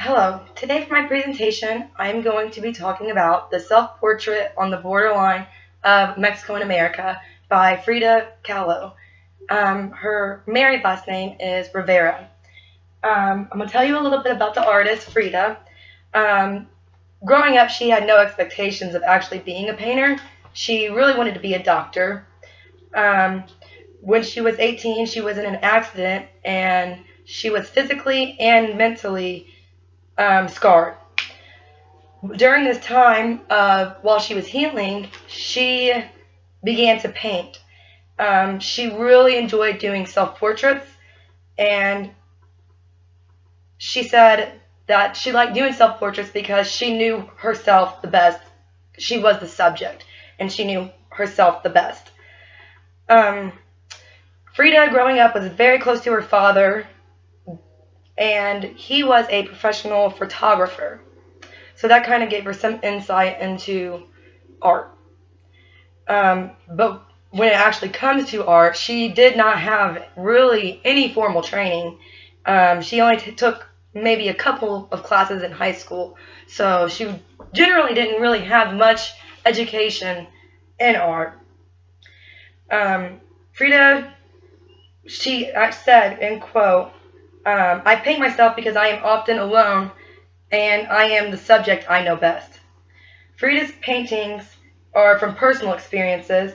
Hello, today for my presentation I'm going to be talking about the self-portrait on the borderline of Mexico and America by Frida Kahlo. Her married last name is Rivera. I'm going to tell you a little bit about the artist Frida. Growing up, she had no expectations of actually being a painter. She really wanted to be a doctor. When she was 18, she was in an accident and she was physically and mentally scarred. During this time, while she was healing, she began to paint. She really enjoyed doing self-portraits, and she said that she liked doing self-portraits because she knew herself the best. She was the subject, and she knew herself the best. Frida, growing up, was very close to her father, and he was a professional photographer. So that kind of gave her some insight into art. But when it actually comes to art, she did not have really any formal training. She only took maybe a couple of classes in high school, so she generally didn't really have much education in art. Frida, she said, in quote, I paint myself because I am often alone and I am the subject I know best. Frida's paintings are from personal experiences,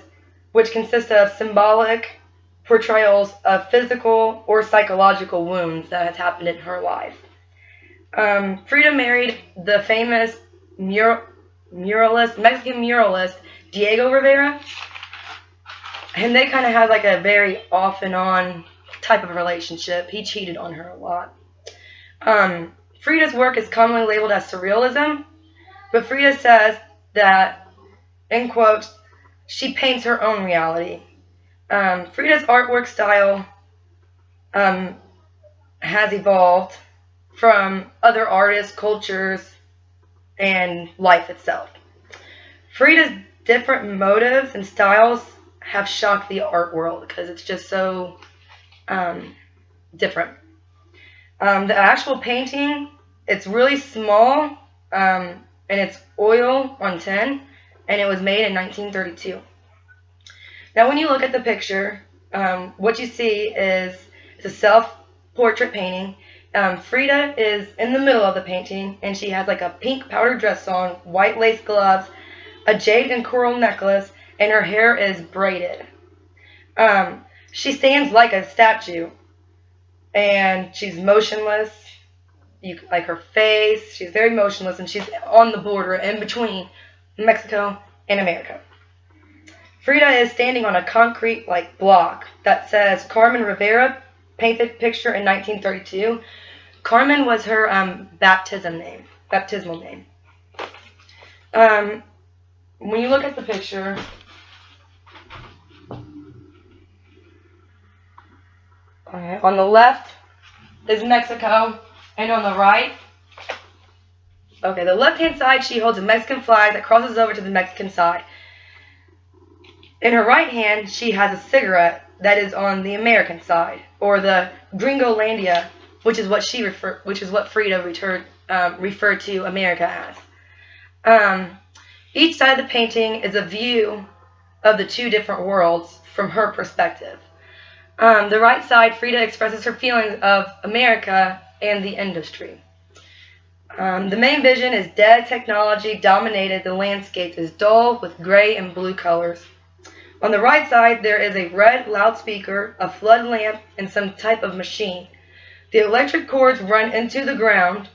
which consist of symbolic portrayals of physical or psychological wounds that has happened in her life. Frida married the famous Mexican muralist Diego Rivera, and they kind of had like a very off and on type of relationship. He cheated on her a lot. Frida's work is commonly labeled as surrealism, but Frida says that, in quotes, she paints her own reality. Frida's artwork style has evolved from other artists, cultures, and life itself. Frida's different motives and styles have shocked the art world because it's just so different. The actual painting, it's really small, and it's oil on tin, and it was made in 1932. Now when you look at the picture, what you see is it's a self-portrait painting. Frida is in the middle of the painting, and she has like a pink powder dress on, white lace gloves, a jade and coral necklace, and her hair is braided. She stands like a statue, and she's motionless. You like her face, she's very motionless, and she's on the border in between Mexico and America. Frida is standing on a concrete like block that says Carmen Rivera, painted picture in 1932. Carmen was her baptismal name. When you look at the picture, on the left is Mexico, and on the right, the left-hand side, she holds a Mexican flag that crosses over to the Mexican side. In her right hand, she has a cigarette that is on the American side, or the Gringolandia, which is what Frida referred to America as. Each side of the painting is a view of the two different worlds from her perspective. The right side, Frida expresses her feelings of America and the industry. The main vision is dead technology dominated the landscape is dull with gray and blue colors. On the right side, there is a red loudspeaker, a flood lamp, and some type of machine. The electric cords run into the ground,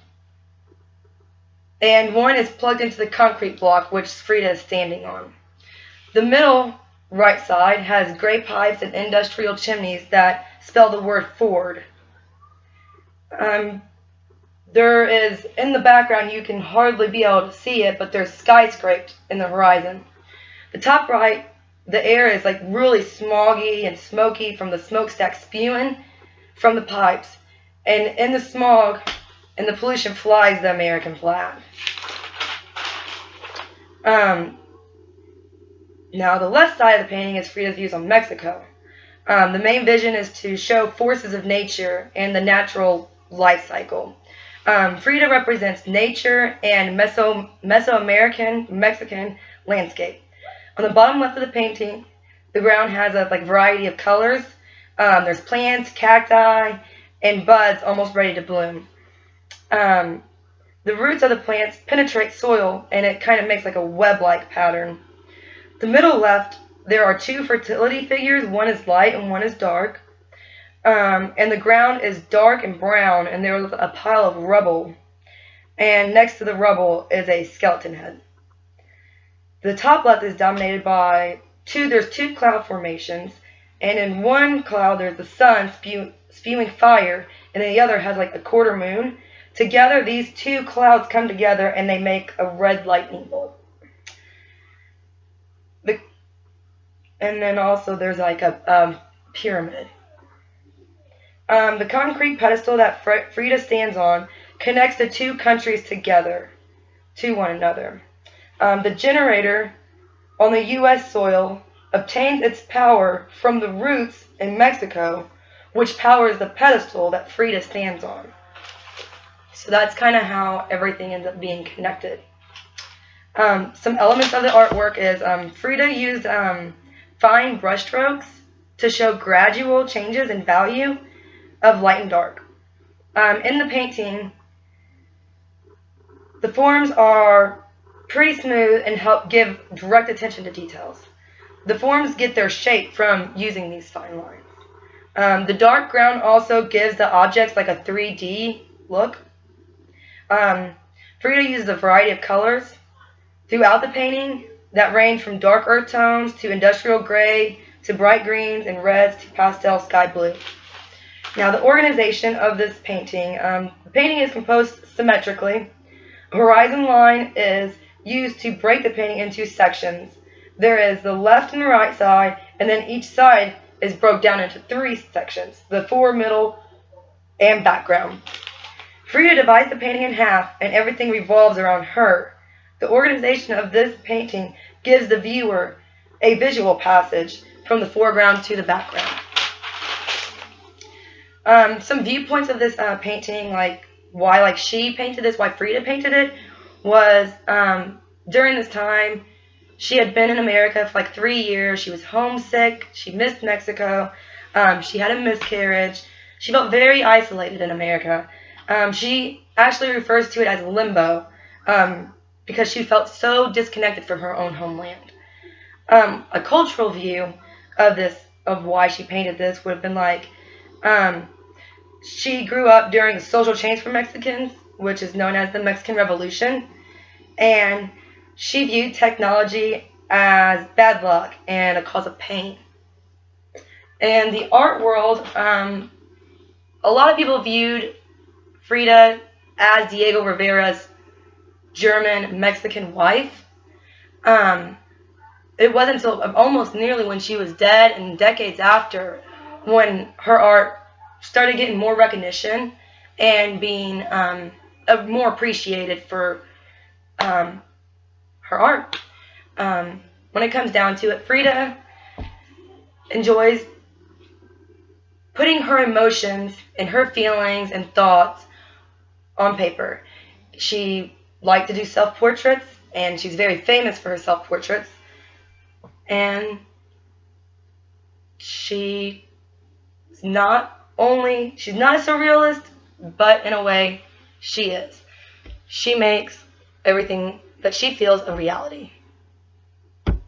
and one is plugged into the concrete block which Frida is standing on. The middle right side has gray pipes and industrial chimneys that spell the word Ford. There is, in the background, you can hardly be able to see it, but there's skyscrapers in the horizon. The top right, the air is like really smoggy and smoky from the smokestack spewing from the pipes. And in the smog and the pollution flies the American flag. Now the left side of the painting is Frida's views on Mexico. The main vision is to show forces of nature and the natural life cycle. Frida represents nature and Mesoamerican Mexican landscape. On the bottom left of the painting, the ground has a variety of colors. There's plants, cacti, and buds almost ready to bloom. The roots of the plants penetrate soil, and it kind of makes like a web-like pattern. The middle left, there are two fertility figures. One is light and one is dark. And the ground is dark and brown, and there is a pile of rubble. And next to the rubble is a skeleton head. The top left is dominated by there's two cloud formations, and in one cloud there's the sun spewing fire, and then the other has like a quarter moon. Together, these two clouds come together and they make a red lightning bolt. And then also there's like a pyramid. The concrete pedestal that Frida stands on connects the two countries together to one another. The generator on the U.S. soil obtains its power from the roots in Mexico, which powers the pedestal that Frida stands on. So that's kind of how everything ends up being connected. Some elements of the artwork is Frida used fine brushstrokes to show gradual changes in value of light and dark. In the painting, the forms are pretty smooth and help give direct attention to details. The forms get their shape from using these fine lines. The dark ground also gives the objects like a 3D look. Frida uses a variety of colors throughout the painting that range from dark earth tones to industrial gray to bright greens and reds to pastel sky blue. Now the organization of this painting, the painting is composed symmetrically. A horizon line is used to break the painting into sections. There is the left and right side, and then each side is broke down into 3 sections, the fore, middle, and background. Frida divides the painting in half, and everything revolves around her. The organization of this painting gives the viewer a visual passage from the foreground to the background. Some viewpoints of this painting, like why she painted this, why Frida painted it, was during this time she had been in America for 3 years. She was homesick. She missed Mexico. She had a miscarriage. She felt very isolated in America. She actually refers to it as limbo because she felt so disconnected from her own homeland. A cultural view of why she painted this would have been she grew up during the social change for Mexicans, which is known as the Mexican Revolution, and she viewed technology as bad luck and a cause of pain. In the art world, a lot of people viewed Frida as Diego Rivera's German-Mexican wife. It wasn't until almost nearly when she was dead and decades after when her art started getting more recognition and being more appreciated for her art. When it comes down to it, Frida enjoys putting her emotions and her feelings and thoughts on paper. She liked to do self-portraits, and she's very famous for her self-portraits. And she's not a surrealist, but in a way, she is. She makes everything that she feels a reality.